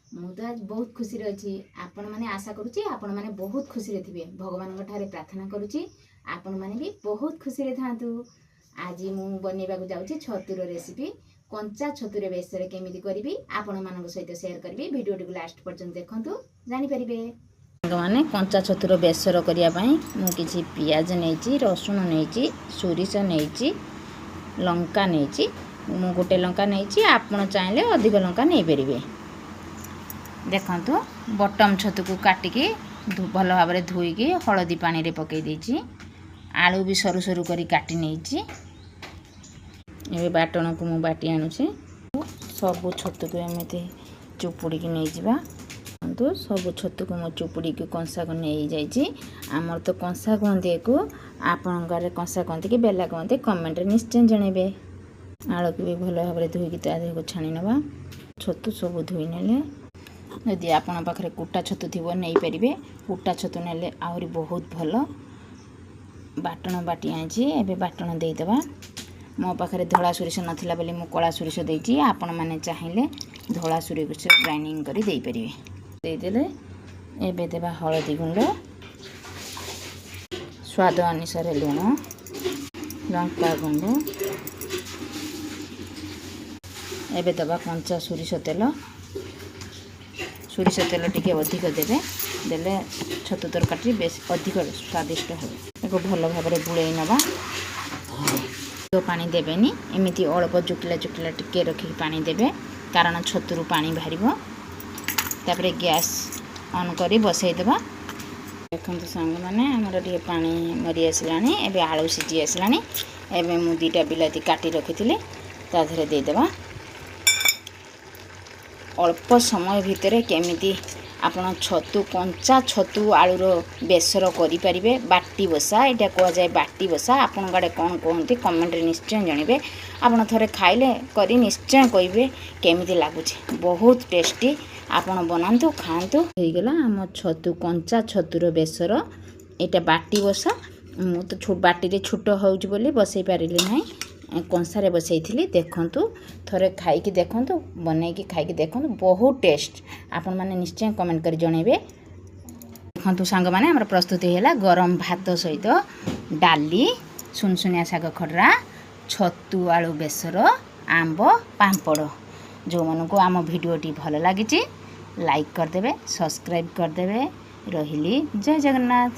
ମୁଁ ତ ଆଜି ବହୁତ ଖୁସିରେ ଅଛି। ଆପଣମାନେ ଆଶା କରୁଛି ଆପଣମାନେ ବହୁତ ଖୁସିରେ ଥିବେ। ଭଗବାନଙ୍କ ଠାରେ ପ୍ରାର୍ଥନା କରୁଛି ଆପଣମାନେ ବି ବହୁତ ଖୁସିରେ ଥାଆନ୍ତୁ। ଆଜି ମୁଁ ବନେଇବାକୁ ଯାଉଛି ଛତୁର ରେସିପି। କଞ୍ଚା ଛତୁରେ ବେସର କେମିତି କରିବି ଆପଣମାନଙ୍କ ସହିତ ସେୟାର କରିବି। ଭିଡ଼ିଓଟିକୁ ଲାଷ୍ଟ ପର୍ଯ୍ୟନ୍ତ ଦେଖନ୍ତୁ, ଜାଣିପାରିବେ। ସାଙ୍ଗମାନେ କଞ୍ଚା ଛତୁର ବେସର କରିବା ପାଇଁ ମୁଁ କିଛି ପିଆଜ ନେଇଛି, ରସୁଣ ନେଇଛି, ସୋରିଷ ନେଇଛି, ଲଙ୍କା ନେଇଛି। ମୁଁ ଗୋଟେ ଲଙ୍କା ନେଇଛି, ଆପଣ ଚାହିଁଲେ ଅଧିକ ଲଙ୍କା ନେଇପାରିବେ। ଦେଖନ୍ତୁ ବଟମ ଛତୁକୁ କାଟିକି ଭଲ ଭାବରେ ଧୋଇକି ହଳଦୀ ପାଣିରେ ପକାଇ ଦେଇଛି। ଆଳୁ ବି ସରୁ ସରୁ କରି କାଟି ନେଇଛି। ଏବେ ବାଟଣକୁ ମୁଁ ବାଟି ଆଣୁଛି। ସବୁ ଛତୁକୁ ଏମିତି ଚୁପୁଡ଼ିକି ନେଇଯିବା। ସବୁ ଛତୁକୁ ମୁଁ ଚୁପୁଡ଼ିକି କଂସାକୁ ନେଇଯାଇଛି। ଆମର ତ କଂସା କୁହନ୍ତି ୟାକୁ, ଆପଣଙ୍କ ଘରେ କଂସା କୁହନ୍ତି କି ବେଲା କୁହନ୍ତି, କମେଣ୍ଟରେ ନିଶ୍ଚୟ ଜଣାଇବେ। ଆଳୁକୁ ବି ଭଲ ଭାବରେ ଧୋଇକି ତା ଦେହକୁ ଛାଣି ନେବା। ଛତୁ ସବୁ ଧୋଇ ନେଲେ, ଯଦି ଆପଣଙ୍କ ପାଖରେ କୁଟା ଛତୁ ଥିବ ନେଇପାରିବେ। କୁଟା ଛତୁ ନେଲେ ଆହୁରି ବହୁତ ଭଲ। ବାଟଣ ବାଟି ଆଣିଛି, ଏବେ ବାଟଣ ଦେଇଦେବା। ମୋ ପାଖରେ ଧଳା ସୋରିଷ ନଥିଲା ବୋଲି ମୁଁ କଳା ସୋରିଷ ଦେଇଛି। ଆପଣମାନେ ଚାହିଁଲେ ଧଳା ସୋରିଷ ଗ୍ରାଇଣ୍ଡିଙ୍ଗ କରି ଦେଇପାରିବେ। ଦେଇଦେଲେ ଏବେ ଦେବା ହଳଦୀ ଗୁଣ୍ଡ, ସ୍ୱାଦ ଅନୁସାରେ ଲୁଣ, ଲଙ୍କା ଗୁଣ୍ଡ। ଏବେ ଦେବା କଞ୍ଚା ସୋରିଷ ତେଲ। ସୋରିଷ ତେଲ ଟିକେ ଅଧିକ ଦେଲେ ଛତୁ ତରକାରୀ ବେଶୀ ଅଧିକ ସ୍ୱାଦିଷ୍ଟ ହେବ। ତାକୁ ଭଲ ଭାବରେ ବୁଳେଇ ନେବା। ପାଣି ଦେବେନି, ଏମିତି ଅଳ୍ପ ଚୁକିଲା ଚୁକିଲା ଟିକେ ରଖିକି ପାଣି ଦେବେ, କାରଣ ଛତୁରୁ ପାଣି ବାହାରିବ। ତାପରେ ଗ୍ୟାସ୍ ଅନ୍ କରି ବସାଇଦେବା। ଦେଖନ୍ତୁ ସାଙ୍ଗମାନେ ଆମର ଟିକେ ପାଣି ମରି ଆସିଲାଣି। ଏବେ ଆଳୁ ସିଝି ଆସିଲାଣି। ଏବେ ମୁଁ ଦୁଇଟା ବିଲାତି କାଟି ରଖିଥିଲି, ତା ଦେହରେ ଦେଇଦେବା। ଅଳ୍ପ ସମୟ ଭିତରେ କେମିତି ଆପଣ ଛତୁ କଞ୍ଚା ଛତୁ ଆଳୁର ବେସର କରିପାରିବେ। ବାଟି ବସା, ଏଇଟା କୁହାଯାଏ ବାଟି ବସା। ଆପଣଙ୍କ ଆଡ଼େ କ'ଣ କୁହନ୍ତି କମେଣ୍ଟରେ ନିଶ୍ଚୟ ଜାଣିବେ। ଆପଣ ଥରେ ଖାଇଲେ କରି ନିଶ୍ଚୟ କହିବେ କେମିତି ଲାଗୁଛି। ବହୁତ ଟେଷ୍ଟି। ଆପଣ ବନାନ୍ତୁ, ଖାଆନ୍ତୁ। ହେଇଗଲା ଆମ ଛତୁ କଞ୍ଚା ଛତୁର ବେସର। ଏଇଟା ବାଟି ବସା। ମୁଁ ତ ବାଟିରେ ଛୋଟ ହେଉଛି ବୋଲି ବସାଇ ପାରିଲି ନାହିଁ, କଂସାରେ ବସାଇଥିଲି। ଦେଖନ୍ତୁ, ଥରେ ଖାଇକି ଦେଖନ୍ତୁ, ବନେଇକି ଖାଇକି ଦେଖନ୍ତୁ, ବହୁତ ଟେଷ୍ଟ। ଆପଣମାନେ ନିଶ୍ଚୟ କମେଣ୍ଟ କରି ଜଣାଇବେ। ଦେଖନ୍ତୁ ସାଙ୍ଗମାନେ ଆମର ପ୍ରସ୍ତୁତି ହେଲା ଗରମ ଭାତ ସହିତ ଡାଲି, ସୁନସୁନିଆ ଶାଗ ଖଡରା, ଛତୁ ଆଳୁ ବେସର, ଆମ୍ବ, ପାମ୍ପଡ଼। ଯେଉଁମାନଙ୍କୁ ଆମ ଭିଡ଼ିଓଟି ଭଲ ଲାଗିଛି ଲାଇକ୍ କରିଦେବେ, ସବସ୍କ୍ରାଇବ୍ କରିଦେବେ। ରହିଲି, ଜୟ ଜଗନ୍ନାଥ।